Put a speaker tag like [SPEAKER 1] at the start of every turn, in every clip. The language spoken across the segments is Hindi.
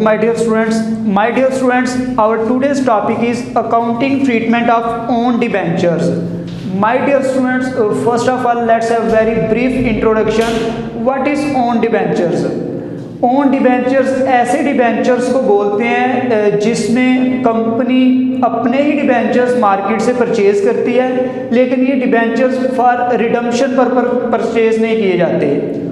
[SPEAKER 1] My dear students, our today's topic is accounting treatment of own debentures. My dear students, first of all, let's have very brief introduction. What is own debentures? Own debentures ऐसे डिबेंचर्स को बोलते हैं जिसमें कंपनी अपने ही डिबेंचर्स मार्केट से परचेज करती है, लेकिन ये डिबेंचर्स फॉर रिडम्पशन पर परचेज नहीं किए जाते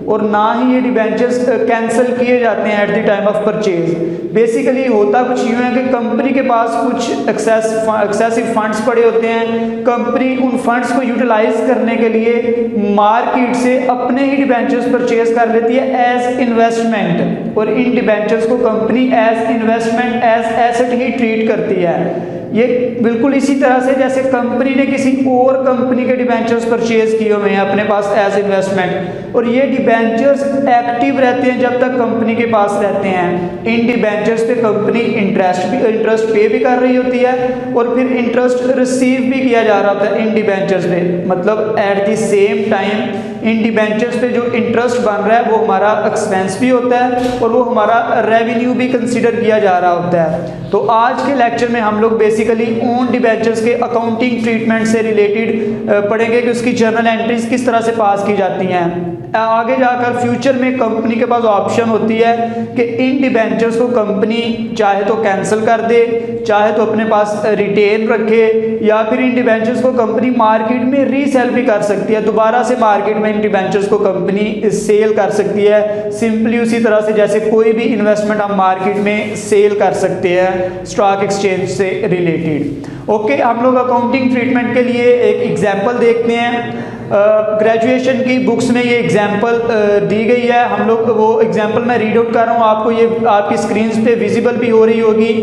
[SPEAKER 1] और ना ही ये डिबेंचर्स कैंसिल किए जाते हैं at the time of purchase. Basically होता कुछ यूँ है कि कंपनी के पास कुछ एक्सेसिव फंड्स पड़े होते हैं, कंपनी उन फंड्स को यूटिलाइज करने के लिए मार्केट से अपने ही डिबेंचर्स परचेज कर लेती है एज इन्वेस्टमेंट, और इन डिबेंचर्स को company as investment as asset ही ट्रीट करती है। ये बिल्कुल इसी तरह से जैसे कंपनी ने किसी और कंपनी के डिबेंचर्स परचेज किए हुए हैं अपने पास एज इन्वेस्टमेंट, और ये डिबेंचर्स एक्टिव रहते हैं जब तक कंपनी के पास रहते हैं। इन डिबेंचर्स पे कंपनी इंटरेस्ट पे भी कर रही होती है और फिर इंटरेस्ट रिसीव भी किया जा रहा होता है इन डिबेंचर्स पे, मतलब at the same time in debentures पे जो इंटरेस्ट बन रहा है वो हमारा एक्सपेंस भी होता है और वो हमारा रेवेन्यू भी कंसीडर किया जा रहा होता है। तो आज के लेक्चर में हम लोग बेसिकली ओन डिबेंचर्स के अकाउंटिंग ट्रीटमेंट से रिलेटेड पढ़ेंगे कि उसकी जर्नल एंट्रीज किस तरह से पास की जाती हैं। आगे जाकर फ्यूचर में कंपनी के पास ऑप्शन होती है कि इन डिबेंचर्स को कंपनी चाहे तो कैंसिल कर दे, चाहे तो अपने पास रिटेन रखे, या फिर इन डिबेंचर्स को कंपनी मार्केट में रीसेल भी कर सकती है, दोबारा से मार्केट में इन डिबेंचर्स को कंपनी सेल कर सकती है। सिंपली उसी तरह से जैसे कोई भी इन्वेस्टमेंट हम मार्केट में सेल कर सकते हैं स्टॉक एक्सचेंज से रिलेटेड। ओके, हम लोग अकाउंटिंग ट्रीटमेंट के लिए एक एग्जाम्पल देखते हैं। ग्रेजुएशन की बुक्स में ये एग्जाम्पल दी गई है, हम लोग वो एग्जाम्पल मैं रीड आउट कर रहा हूँ, आपको ये आपकी स्क्रीन पे विजिबल भी हो रही होगी।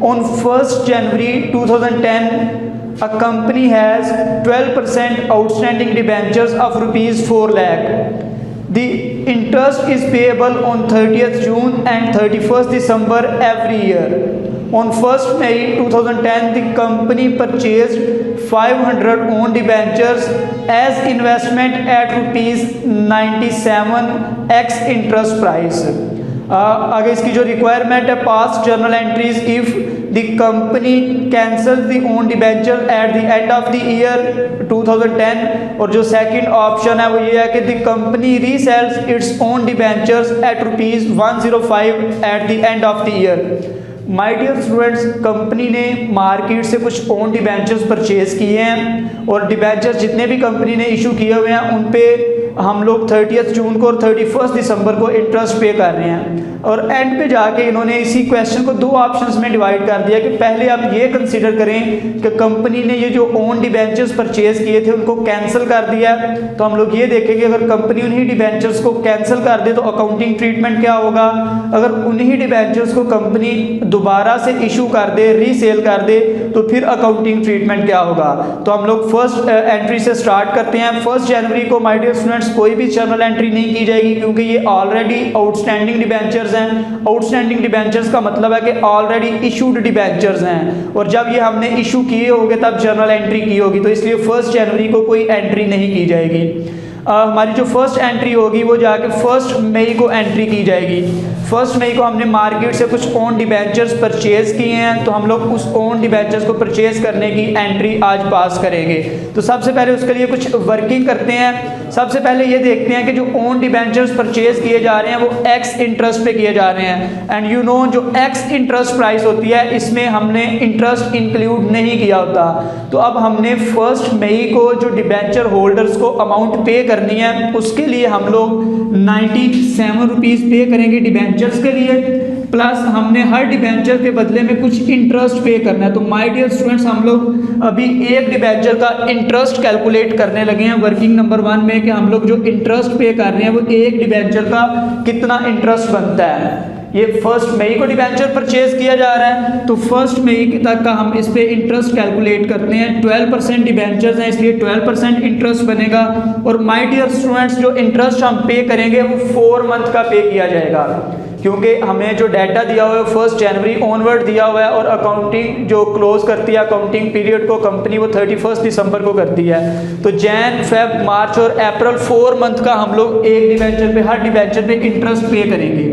[SPEAKER 1] On 1 January 2010 a company has 12% outstanding debentures of rupees 4 lakh. The interest is payable on 30th June and 31st December every year. On 1st May 2010, the company purchased 500 own debentures as investment at rupees 97 x interest price. आगे इसकी जो रिक्वायरमेंट है, पास journal entries if the company cancel the own debenture eight the end of the year 2010, और जो सेकंड ऑप्शन है वो ये है कि the company resells its own debentures at rupees 105 at the end of the year. My dear students, company ने मार्केट से कुछ ओन डिबेंचर्स परचेज किए हैं और डिबेंचर्स जितने भी कंपनी ने इशू किए हुए हैं उन पे हम लोग 30 जून को और 31 दिसंबर को इंटरेस्ट पे कर रहे हैं, और एंड पे जाके इन्होंने इसी क्वेश्चन को दो ऑप्शंस में डिवाइड कर दिया कि पहले आप ये कंसीडर करें कि कंपनी ने ये जो ओन डिबेंचर्स परचेज किए थे उनको कैंसिल कर दिया, तो हम लोग ये देखेंगे अगर कंपनी उन्हीं डिबेंचर्स को कैंसिल कर दे तो अकाउंटिंग ट्रीटमेंट क्या होगा, अगर उन्हीं डिबेंचर्स को कंपनी दोबारा से इशू कर दे, रीसेल कर दे, तो फिर अकाउंटिंग ट्रीटमेंट क्या होगा। तो हम लोग फर्स्ट एंट्री से स्टार्ट करते हैं। 1 जनवरी को माय डियर स्टूडेंट्स कोई भी जर्नल एंट्री नहीं की जाएगी क्योंकि ये ऑलरेडी आउटस्टैंडिंग डिबेंचर्स हैं। आउटस्टैंडिंग डिबेंचर्स का मतलब है कि ऑलरेडी इशूड डिबेंचर्स हैं, और जब ये हमने इशू किए होंगे तब जर्नल एंट्री की होगी, तो इसलिए 1 जनवरी को कोई एंट्री नहीं की जाएगी। हमारी जो फर्स्ट एंट्री होगी वो जाके 1 मई को एंट्री की जाएगी। 1 मई को हमने मार्केट से कुछ ओन डिबेंचर्स परचेज किए हैं, तो हम लोग उस ओन डिबेंचर्स को परचेज करने की एंट्री आज पास करेंगे। तो सबसे पहले उसके लिए कुछ वर्किंग करते हैं। सबसे पहले ये देखते हैं कि जो ओन डिबेंचर्स परचेज किए जा रहे हैं वो एक्स इंटरेस्ट पे किए जा रहे हैं, एंड यू नो जो एक्स इंटरेस्ट प्राइस होती है इसमें हमने इंटरेस्ट इंक्लूड नहीं किया होता। तो अब हमने 1 मई को जो डिबेंचर होल्डर्स को अमाउंट पे करनी है उसके लिए हम लोग 97 रुपीज़ पे करेंगे डिबेंचर्स के लिए, प्लस हमने हर डिबेंचर के बदले में कुछ इंटरेस्ट पे करना है। तो माय डियर स्टूडेंट्स, हम लोग अभी एक डिबेंचर का इंटरेस्ट कैलकुलेट करने लगे हैं वर्किंग नंबर 1 में कि हम लोग जो इंटरेस्ट पे कर रहे हैं वो एक डिबेंचर का कितना इंटरेस्ट बनता है। ये 1 मई को डिबेंचर परचेज किया जा रहा है, तो 1 मई तक का हम इस पे इंटरेस्ट कैलकुलेट करते हैं। 12% डिबेंचर्स हैं इसलिए 12% इंटरेस्ट बनेगा, और माय डियर स्टूडेंट्स जो इंटरेस्ट हम पे करेंगे वो 4 मंथ का पे किया जाएगा। क्योंकि हमें जो डाटा दिया हुआ है 1 जनवरी ऑनवर्ड दिया हुआ है और अकाउंटिंग जो क्लोज करती है अकाउंटिंग पीरियड को कंपनी वो 31 दिसंबर को करती है। तो जैन, फेब, मार्च और अप्रैल 4 मंथ का हम लोग एक डिबेंचर पे, हर डिबेंचर पे इंटरेस्ट पे करेंगे।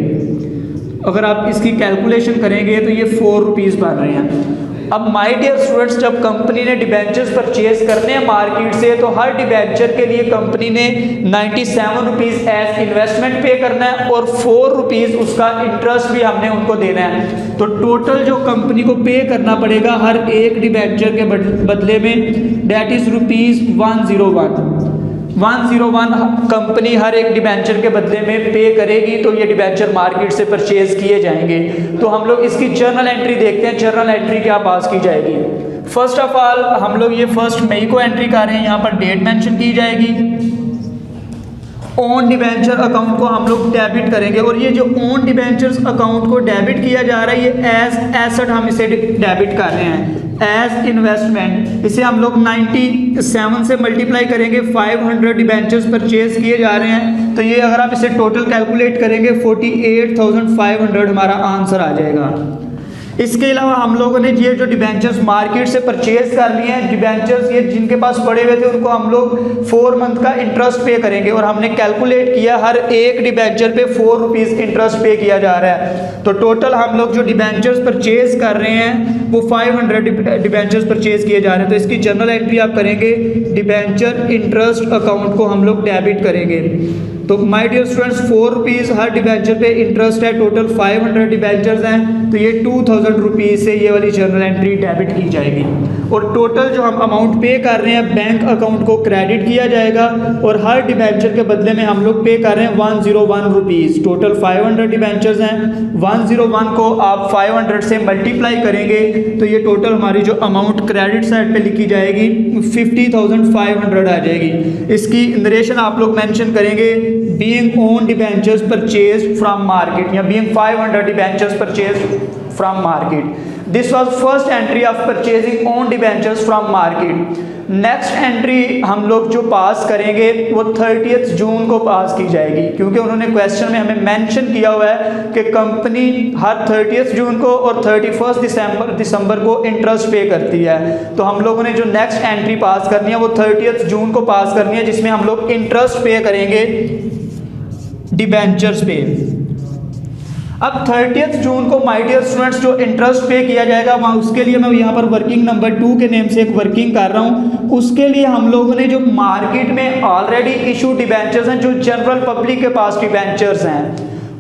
[SPEAKER 1] अगर आप इसकी कैलकुलेशन करेंगे तो ये 4 रुपीज़ बन रहे हैं। अब माय डियर स्टूडेंट्स, जब कंपनी ने डिबेंचर्स परचेज करने हैं मार्केट से तो हर डिबेंचर के लिए कंपनी ने 97 रुपीज़ एज इन्वेस्टमेंट पे करना है और 4 रुपीज़ उसका इंटरेस्ट भी हमने उनको देना है। तो टोटल जो कंपनी को पे करना पड़ेगा हर एक डिबेंचर के बदले में, डेट इज़ ₹101 कंपनी हर एक डिबेंचर के बदले में पे करेगी। तो ये डिबेंचर मार्केट से परचेज किए जाएंगे। तो हम लोग इसकी जर्नल एंट्री देखते हैं, जर्नल एंट्री क्या पास की जाएगी। फर्स्ट ऑफ ऑल हम लोग ये 1 मई को एंट्री कर रहे हैं, यहाँ पर डेट मेंशन की जाएगी। ओन डिबेंचर अकाउंट को हम लोग डेबिट करेंगे और ये जो ओन डिबेंचर्स अकाउंट को डेबिट किया जा रहा है ये एज एसेट हम इसे डेबिट कर रहे हैं। एज इन्वेस्टमेंट इसे हम लोग 97 से मल्टीप्लाई करेंगे, 500 डिबेंचर्स परचेज किए जा रहे हैं। तो ये अगर आप इसे टोटल कैलकुलेट करेंगे 48,500 हमारा आंसर आ जाएगा। इसके अलावा हम लोगों ने ये जो डिबेंचर्स मार्केट से परचेज कर लिए हैं, डिबेंचर्स ये जिनके पास पड़े हुए थे उनको हम लोग 4 मंथ का इंटरेस्ट पे करेंगे और हमने कैलकुलेट किया हर एक डिबेंचर पे 4 रुपीज़ इंटरेस्ट पे किया जा रहा है। तो टोटल हम लोग जो डिबेंचर्स परचेज कर रहे हैं वो 500 डिबेंचर्स परचेज किए जा रहे हैं। तो इसकी जर्नल एंट्री आप करेंगे, डिबेंचर इंटरेस्ट अकाउंट को हम लोग डेबिट करेंगे। तो माय डियर स्टूडेंट्स 4 रुपीज़ हर डिबेंचर पे इंटरेस्ट है, टोटल 500 डिबेंचर्स हैं तो ये 2000 रुपीज़ से ये वाली जर्नल एंट्री डेबिट की जाएगी। और टोटल जो हम अमाउंट पे कर रहे हैं बैंक अकाउंट को क्रेडिट किया जाएगा और हर डिबेंचर के बदले में हम लोग पे कर रहे हैं 101 रुपीज़। टोटल 500 डिबेंचर्स हैं, 101 को आप 500 से मल्टीप्लाई करेंगे तो ये टोटल हमारी जो अमाउंट क्रेडिट साइड पे लिखी जाएगी 50,500 आ जाएगी। इसकी नरेशन आप लोग मेंशन करेंगे, being own debentures purchased from market या being 500 debentures purchased from market. This was first entry of purchasing own debentures from market. Next entry हम लोग जो पास करेंगे वो 30 जून को पास की जाएगी, क्योंकि उन्होंने क्वेश्चन में हमें मेंशन किया हुआ है कि कंपनी हर 30 जून को और 31 दिसंबर को इंटरेस्ट पे करती है। तो हम लोगों ने जो नेक्स्ट एंट्री पास करनी है वो 30 जून को पास करनी है, जिसमें हम लोग इंटरेस्ट पे करेंगे डिबेंचर्स पे। अब 30 जून को माय डियर स्टूडेंट्स जो इंटरेस्ट पे किया जाएगा वहाँ उसके लिए मैं यहाँ पर वर्किंग नंबर 2 के नेम से एक वर्किंग कर रहा हूँ। उसके लिए हम लोगों ने जो मार्केट में ऑलरेडी इशू डिबेंचर्स हैं, जो जनरल पब्लिक के पास डिबेंचर्स हैं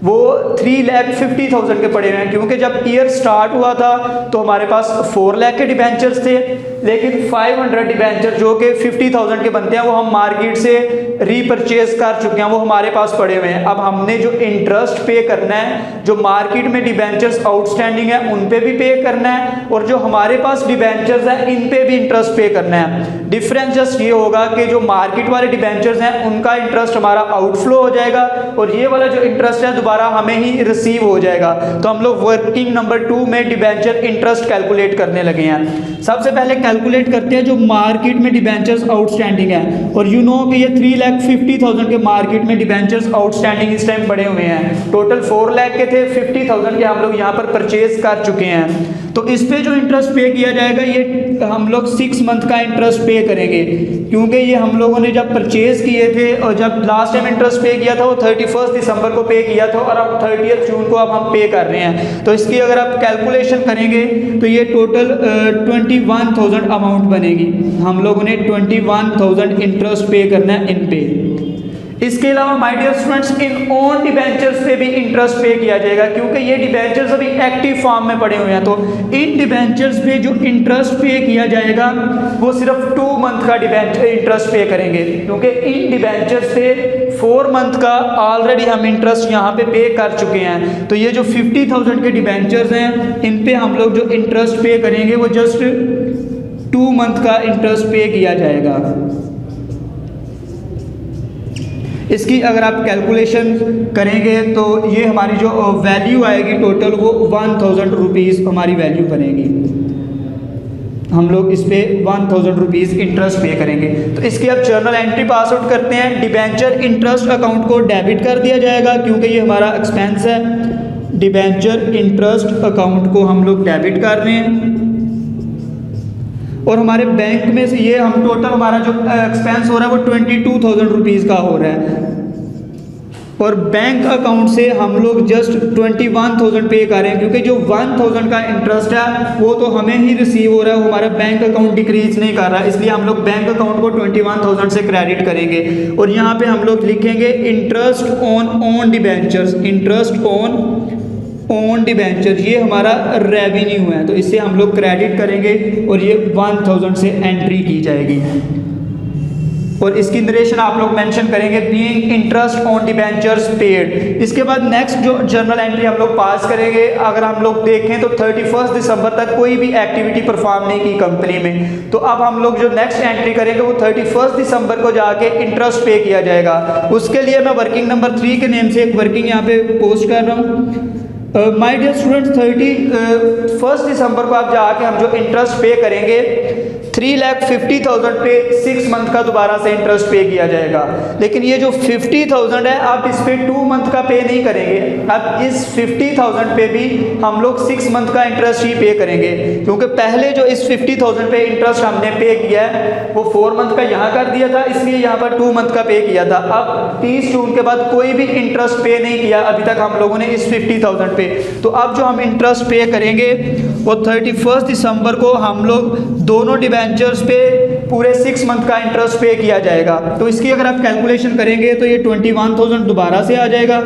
[SPEAKER 1] वो 3,50,000 के पड़े हुए हैं, क्योंकि जब ईयर स्टार्ट हुआ था तो हमारे पास 4 लाख के डिबेंचर्स थे, लेकिन 500 डिबेंचर जो कि 50,000 के बनते हैं वो हम मार्केट से रीपरचेज कर चुके हैं, वो हमारे पास पड़े हुए हैं। अब हमने जो इंटरेस्ट पे करना है, जो मार्केट में डिबेंचर्स आउटस्टैंडिंग है उन पे भी पे करना है और जो हमारे पास डिबेंचर्स हैं इन पे भी इंटरेस्ट पे करना है। डिफरेंस जस्ट ये होगा कि जो मार्केट वाले डिबेंचर्स हैं उनका इंटरेस्ट हमारा आउटफ्लो हो जाएगा और ये वाला जो इंटरेस्ट है दोबारा हमें ही रिसीव हो जाएगा। तो हम लोग वर्किंग नंबर 2 में डिबेंचर इंटरेस्ट कैलकुलेट करने लगे हैं। सबसे पहले कैलकुलेट करते हैं जो मार्केट में डिबेंचर्स आउटस्टैंडिंग है, और यू नो कि ये 3,50,000 के मार्केट में डिबेंचर्स आउटस्टैंडिंग इस टाइम पड़े हुए हैं। टोटल 4 लाख के थे, 50,000 के हम लोग यहाँ पर परचेज कर चुके हैं। तो इस पे जो इंटरेस्ट पे किया जाएगा ये हम लोग 6 मंथ का इंटरेस्ट पे करेंगे, क्योंकि ये हम लोगों ने जब परचेज किए थे और जब लास्ट टाइम इंटरेस्ट पे किया था वो 31 दिसंबर को पे किया था और अब 30 जून को अब हम पे कर रहे हैं। तो इसकी अगर आप कैलकुलेशन करेंगे तो ये टोटल 21,000 अमाउंट बनेगी। हम लोगों ने 21,000 इंटरेस्ट पे करना है इन पे। इसके अलावा माय डियर स्टूडेंट्स इन ओन डिबेंचर्स पे भी इंटरेस्ट पे किया जाएगा, क्योंकि ये डिबेंचर्स अभी एक्टिव फॉर्म में पड़े हुए हैं। तो इन डिबेंचर्स पे जो इंटरेस्ट पे किया जाएगा वो सिर्फ 2 मंथ का डिबेंचर इंटरेस्ट पे करेंगे, क्योंकि इन डिबेंचर्स पे 4 मंथ का ऑलरेडी हम इंटरेस्ट यहाँ पे कर चुके हैं। तो ये जो 50,000 के डिबेंचर्स हैं इन पे हम लोग जो इंटरेस्ट पे करेंगे वो जस्ट 2 मंथ का इंटरेस्ट पे किया जाएगा। इसकी अगर आप कैलकुलेशन करेंगे तो ये हमारी जो वैल्यू आएगी टोटल वो 1,000 रुपीज़ हमारी वैल्यू बनेगी। हम लोग इस पे 1,000 रुपीज़ इंटरेस्ट पे करेंगे। तो इसकी अब जर्नल एंट्री पास आउट करते हैं। डिबेंचर इंटरेस्ट अकाउंट को डेबिट कर दिया जाएगा क्योंकि ये हमारा एक्सपेंस है। डिबेंचर इंटरेस्ट अकाउंट को हम लोग डेबिट कर रहे हैं और हमारे बैंक में से ये हम टोटल हमारा जो एक्सपेंस हो रहा है वो 22,000 रुपीज़ का हो रहा है और बैंक अकाउंट से हम लोग जस्ट 21,000 पे कर रहे हैं क्योंकि जो 1,000 का इंटरेस्ट है वो तो हमें ही रिसीव हो रहा है, हमारा बैंक अकाउंट डिक्रीज नहीं कर रहा, इसलिए हम लोग बैंक अकाउंट को 21,000 से क्रेडिट करेंगे और यहाँ पे हम लोग लिखेंगे interest on debentures, interest on debenture, ये हमारा रेवेन्यू है तो इससे हम लोग क्रेडिट करेंगे और ये 1,000 से एंट्री की जाएगी और इसकी नरेशन आप लोग मेंशन करेंगे being interest on debentures paid. इसके बाद नेक्स्ट जो जर्नल एंट्री हम लोग पास करेंगे, अगर हम लोग देखें तो 31 दिसंबर तक कोई भी एक्टिविटी परफॉर्म नहीं की कंपनी में, तो अब हम लोग जो नेक्स्ट एंट्री करेंगे वो 31 दिसंबर को जाके इंटरेस्ट पे किया जाएगा। उसके लिए मैं वर्किंग नंबर 3 के नेम से एक वर्किंग यहाँ पे पोस्ट कर रहा हूँ। माय डियर स्टूडेंट्स 31 दिसंबर को आप जाके हम जो इंटरेस्ट पे करेंगे 3,50,000 पे 6 मंथ का दोबारा से इंटरेस्ट पे किया जाएगा, लेकिन ये जो 50,000 है आप इस पे 2 मंथ का पे नहीं करेंगे, अब इस 50,000 पे भी हम लोग 6 मंथ का इंटरेस्ट ही पे करेंगे क्योंकि पहले जो इस 50,000 पे इंटरेस्ट हमने पे किया है वो 4 मंथ का यहाँ कर दिया था, इसलिए यहाँ पर 2 मंथ का पे किया था। अब 30 जून के बाद कोई भी इंटरेस्ट पे नहीं किया अभी तक हम लोगों ने इस 50,000 पे, तो अब जो हम इंटरेस्ट पे करेंगे वो 31 दिसंबर को हम लोग दोनों डिबेंचर्स पे पूरे 6 मंथ का इंटरेस्ट पे किया जाएगा। तो इसकी अगर आप कैलकुलेशन करेंगे तो ये 21,000 दोबारा से आ जाएगा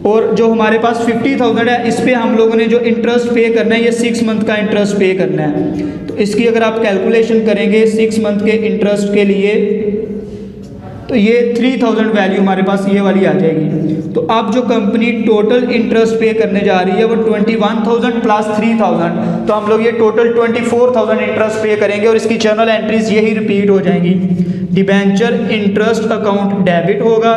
[SPEAKER 1] और जो हमारे पास 50,000 है इस पे हम लोगों ने जो इंटरेस्ट पे करना है ये 6 मंथ का इंटरेस्ट पे करना है, तो इसकी अगर आप कैलकुलेशन करेंगे 6 मंथ के इंटरेस्ट के लिए तो ये 3,000 वैल्यू हमारे पास ये वाली आ जाएगी। तो अब जो कंपनी टोटल इंटरेस्ट पे करने जा रही है वो 21,000 प्लस 3,000, तो हम लोग ये टोटल 24,000 इंटरेस्ट पे करेंगे और इसकी जर्नल एंट्रीज यही रिपीट हो जाएंगी। डिबेंचर इंटरेस्ट अकाउंट डेबिट होगा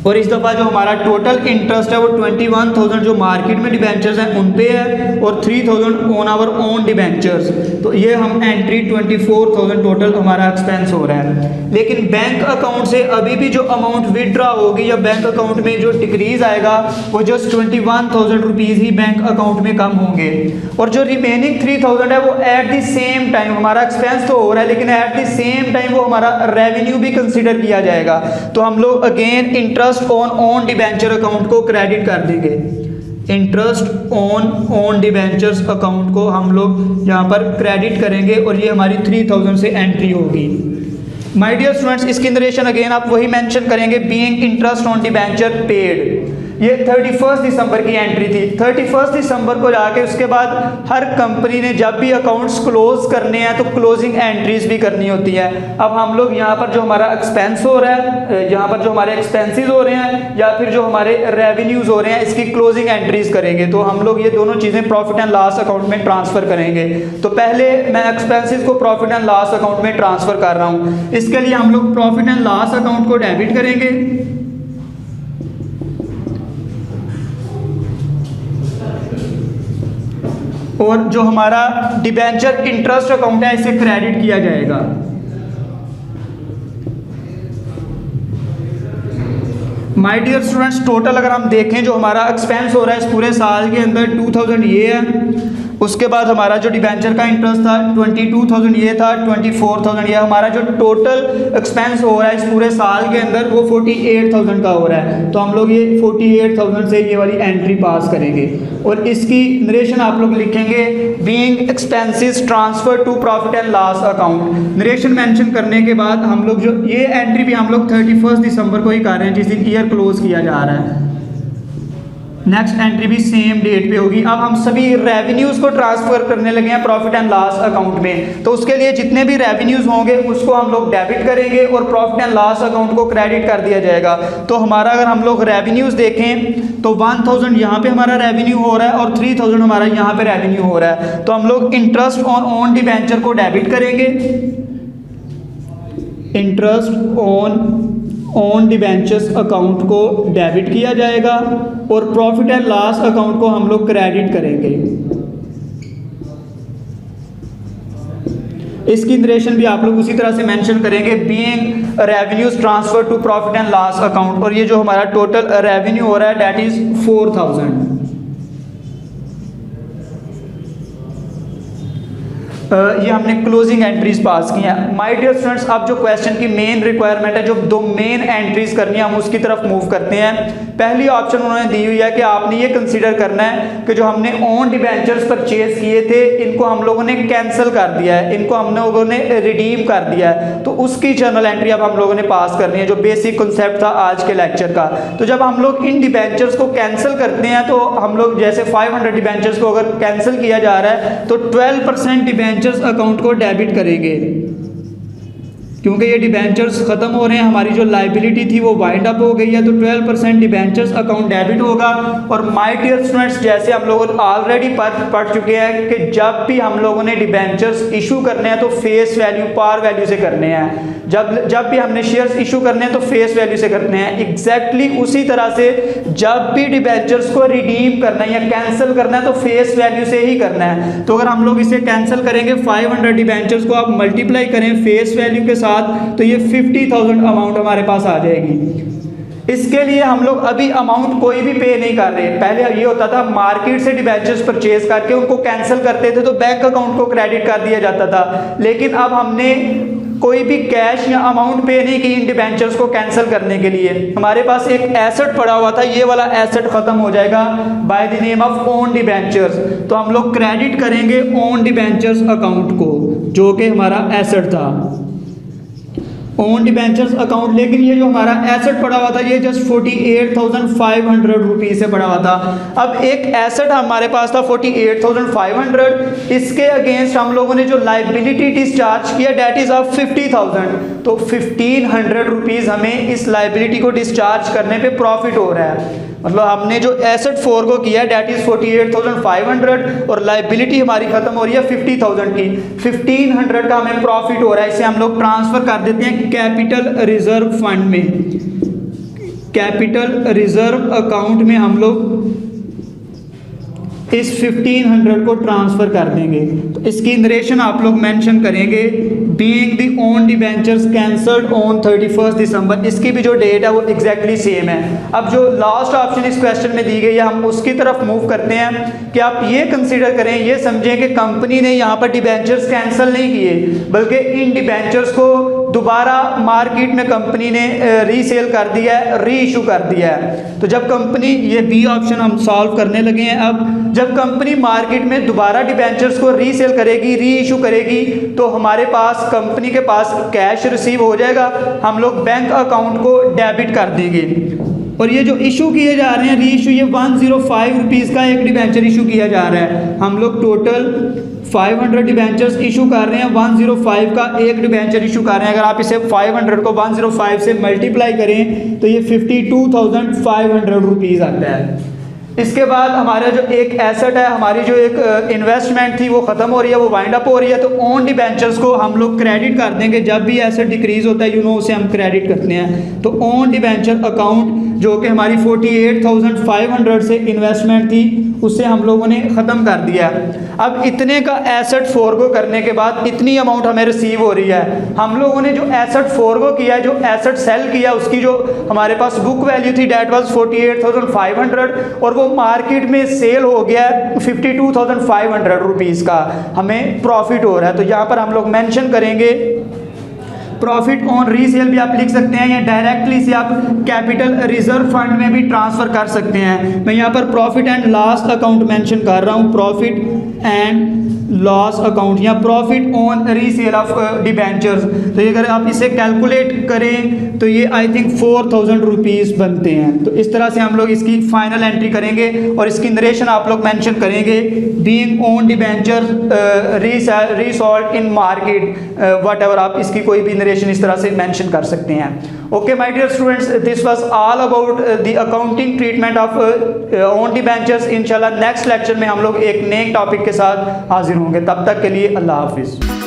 [SPEAKER 1] और इस दफ़ा जो हमारा टोटल इंटरेस्ट है वो 21,000 जो मार्केट में डिबेंचर्स हैं उन पे है और 3,000 ऑन आवर ओन डिबेंचर्स, तो ये हम एंट्री 24,000 टोटल हमारा एक्सपेंस हो रहा है। लेकिन बैंक अकाउंट से अभी भी जो अमाउंट विड्रॉ होगी या बैंक अकाउंट में जो डिक्रीज आएगा वो जस्ट 21,000 रुपीज़ ही बैंक अकाउंट में कम होंगे और जो रिमेनिंग 3,000 है वो एट द सेम टाइम हमारा एक्सपेंस तो हो रहा है लेकिन एट द सेम टाइम वो हमारा रेवेन्यू भी कंसिडर किया जाएगा, तो हम लोग again interest on debenture account को क्रेडिट कर देंगे। इंटरेस्ट ऑन डिबेंचर्स अकाउंट को हम लोग यहाँ पर क्रेडिट करेंगे और ये हमारी 3,000 से एंट्री होगी। माय डियर स्टूडेंट्स, इसकी नरेशन अगेन आप वही मेंशन करेंगे being interest on debenture paid. ये 31 दिसंबर की एंट्री थी। 31 दिसंबर को जाके उसके बाद हर कंपनी ने जब भी अकाउंट्स क्लोज करने हैं तो क्लोजिंग एंट्रीज भी करनी होती है। अब हम लोग यहाँ पर जो हमारा एक्सपेंस हो रहा है, यहाँ पर जो हमारे एक्सपेंसेस हो रहे हैं या फिर जो हमारे रेवेन्यूज हो रहे हैं इसकी क्लोजिंग एंट्रीज करेंगे, तो हम लोग ये दोनों चीज़ें प्रॉफिट एंड लॉस अकाउंट में ट्रांसफर करेंगे। तो पहले मैं एक्सपेंसेस को प्रॉफिट एंड लॉस अकाउंट में ट्रांसफर कर रहा हूँ, इसके लिए हम लोग प्रॉफिट एंड लॉस अकाउंट को डेबिट करेंगे और जो हमारा डिबेंचर इंटरेस्ट अकाउंट है इसे क्रेडिट किया जाएगा। माय डियर स्टूडेंट्स, टोटल अगर हम देखें जो हमारा एक्सपेंस हो रहा है इस पूरे साल के अंदर 2,000 ये है, उसके बाद हमारा जो डिबेंचर का इंटरेस्ट था 22,000 ये था, 24,000 ये हमारा जो टोटल एक्सपेंस हो रहा है इस पूरे साल के अंदर वो 48,000 का हो रहा है। तो हम लोग ये 48,000 से ये वाली एंट्री पास करेंगे और इसकी नरेशन आप लोग लिखेंगे being expenses transfer to profit and loss account. Narration mention करने के बाद हम लोग जो ये एंट्री भी हम लोग 31 दिसंबर को ही कर रहे हैं जिस दिन ईयर क्लोज किया जा रहा है। नेक्स्ट एंट्री भी सेम डेट पे होगी। अब हम सभी रेवेन्यूज को ट्रांसफर करने लगे हैं प्रॉफिट एंड लॉस अकाउंट में, तो उसके लिए जितने भी रेवेन्यूज होंगे उसको हम लोग डेबिट करेंगे और प्रॉफिट एंड लॉस अकाउंट को क्रेडिट कर दिया जाएगा। तो हमारा अगर हम लोग रेवेन्यूज देखें तो 1,000 यहाँ पे हमारा रेवेन्यू हो रहा है और 3,000 हमारा यहाँ पे रेवेन्यू हो रहा है, तो हम लोग इंटरेस्ट ऑन डिबेंचर को डेबिट करेंगे, इंटरेस्ट ऑन डिबेंचर्स अकाउंट को डेबिट किया जाएगा और प्रॉफिट एंड लॉस अकाउंट को हम लोग क्रेडिट करेंगे। इसकी नरेशन भी आप लोग उसी तरह से मेंशन करेंगे, being revenues transfer to profit and loss account, और ये जो हमारा टोटल रेवेन्यू हो रहा है दैट इज 4000। ये हमने क्लोजिंग एंट्रीज पास की हैं। माय डियर स्टूडेंट्स, अब जो क्वेश्चन की मेन रिक्वायरमेंट है, जो दो मेन एंट्रीज करनी है, हम उसकी तरफ मूव करते हैं। पहली ऑप्शन उन्होंने दी हुई है कि आपने ये कंसीडर करना है कि जो हमने ओन डिबेंचर्स परचेज किए थे इनको हम लोगों ने कैंसिल कर दिया है, इनको हम लोगों ने रिडीम कर दिया है, तो उसकी जर्नल एंट्री अब हम लोगों ने पास करनी है, जो बेसिक कॉन्सेप्ट था आज के लेक्चर का। तो जब हम लोग इन डिबेंचर्स को कैंसिल करते हैं तो हम लोग जैसे 500 डिबेंचर्स को अगर कैंसिल किया जा रहा है तो 12% डिबेंचर्स अकाउंट को डेबिट करेंगे, क्योंकि ये डिबेंचर्स खत्म हो रहे हैं, हमारी जो लाइबिलिटी थी वो वाइंड अप हो गई है, तो 12% डिबेंचर्स अकाउंट डेबिट होगा। और माय डियर स्टूडेंट्स, जैसे हम लोग ऑलरेडी पढ़ चुके हैं कि जब भी हम लोगों ने डिबेंचर्स इशू करने हैं तो फेस वैल्यू पार वैल्यू से करने हैं, जब भी हमने शेयर्स इशू करने हैं तो फेस वैल्यू से करने हैं। एग्जैक्टली उसी तरह से जब भी डिबेंचर्स को रिडीम करना है या कैंसिल करना है तो फेस वैल्यू से ही करना है। तो अगर हम लोग इसे कैंसिल करेंगे, 500 डिबेंचर्स को आप मल्टीप्लाई करें फेस वैल्यू के साथ, तो ये 50,000 अमाउंट हमारे पास आ जाएगी। इसके लिए हम लोग अभी अमाउंट कोई भी पे नहीं कर रहे। पहले ये होता था मार्केट से डिबेंचर्स परचेज करके उनको कैंसिल करते थे तो बैंक अकाउंट को क्रेडिट कर दिया जाता था, लेकिन अब हमने कोई भी कैश या अमाउंट पे नहीं की इन डिबेंचर्स को कैंसिल करने के लिए। हमारे पास एक एसेट पड़ा हुआ था, ये वाला एसेट खत्म हो जाएगा by the name of own debentures, तो हम लोग क्रेडिट करेंगे ओन डिबेंचर्स अकाउंट को, जो कि हमारा एसेट था ओन डिबेंचर्स अकाउंट। लेकिन ये जो हमारा एसेट पड़ा हुआ था ये जस्ट 48,500 रुपीज से पड़ा हुआ था। अब एक एसेट हमारे पास था 48,500, इसके अगेंस्ट हम लोगों ने जो लाइबिलिटी डिस्चार्ज किया डेट इज ऑफ 50,000, तो 1,500 रुपीज हमें इस लाइबिलिटी को डिस्चार्ज करने पे प्रॉफिट हो रहा है। मतलब हमने जो एसेट फोरगो किया है डेट इज 48,500 और लाइबिलिटी हमारी खत्म हो रही है 50,000 की, 1,500 का हमें प्रॉफिट हो रहा है। इसे हम लोग ट्रांसफर कर देते हैं कैपिटल रिजर्व फंड में, कैपिटल रिजर्व अकाउंट में हम लोग इस 1,500 को ट्रांसफर कर देंगे। तो इसकी नरेशन आप लोग मेंशन करेंगे, being the own debentures cancelled on 31 दिसंबर। इसकी भी जो डेट है वो एग्जैक्टली सेम है। अब जो लास्ट ऑप्शन इस क्वेश्चन में दी गई है हम उसकी तरफ मूव करते हैं कि आप ये कंसीडर करें, ये समझें कि कंपनी ने यहाँ पर डिबेंचर्स कैंसिल नहीं किए, बल्कि इन डिबेंचर्स को दोबारा मार्केट में कंपनी ने रीसेल कर दिया है, री इशू कर दिया है। तो जब कंपनी, ये बी ऑप्शन हम सॉल्व करने लगे हैं, अब जब कंपनी मार्केट में दोबारा डिबेंचर्स को रीसेल करेगी, री इशू करेगी, तो हमारे पास कंपनी के पास कैश रिसीव हो जाएगा, हम लोग बैंक अकाउंट को डेबिट कर देंगे। और ये जो इशू किए जा रहे हैं री इशू, ये 105 रुपीज़ का एक डिबेंचर इशू किया जा रहा है। हम लोग टोटल 500 डिबेंचर्स इशू कर रहे हैं, 105 का एक डिबेंचर इशू कर रहे हैं। अगर आप इसे 500 को 105 से मल्टीप्लाई करें तो ये 52,500 रुपीज़ आता है। इसके बाद हमारा जो एक एसेट है, हमारी जो एक इन्वेस्टमेंट थी वो ख़त्म हो रही है, वो वाइंड अप हो रही है, तो ओन डिबेंचर्स को हम लोग क्रेडिट कर देंगे। जब भी एसेट डिक्रीज होता है उसे हम क्रेडिट करते हैं। तो ओन डिबेंचर अकाउंट जो कि हमारी 48,500 से इन्वेस्टमेंट थी उससे हम लोगों ने ख़त्म कर दिया। अब इतने का एसेट फोरगो करने के बाद इतनी अमाउंट हमें रिसीव हो रही है। हम लोगों ने जो एसेट फोरगो किया है, जो एसेट सेल किया, उसकी जो हमारे पास बुक वैल्यू थी डेट वाज 48,500 और वो मार्केट में सेल हो गया 52,500 रुपीज़ का, हमें प्रॉफिट हो रहा है। तो यहाँ पर हम लोग मेंशन करेंगे प्रॉफिट ऑन रीसेल भी आप लिख सकते हैं, या डायरेक्टली से आप कैपिटल रिजर्व फंड में भी ट्रांसफर कर सकते हैं। मैं यहाँ पर profit and loss account mention कर रहा हूँ, प्रॉफिट एंड लॉस अकाउंट या profit on resale of debentures. तो ये अगर आप इसे कैलकुलेट करें तो ये आई थिंक 4,000 रुपीज़ बनते हैं। तो इस तरह से हम लोग इसकी फाइनल एंट्री करेंगे और इसकी नरेशन आप लोग मेंशन करेंगे, being own debenture resold in market, whatever आप इसकी कोई भी नरेशन इस तरह से मेंशन कर सकते हैं। Okay my dear students, this was all about the accounting treatment of own debentures. इंशाल्लाह नेक्स्ट लेक्चर में हम लोग एक नए टॉपिक के साथ हाजिर होंगे। तब तक के लिए अल्लाह हाफिज़।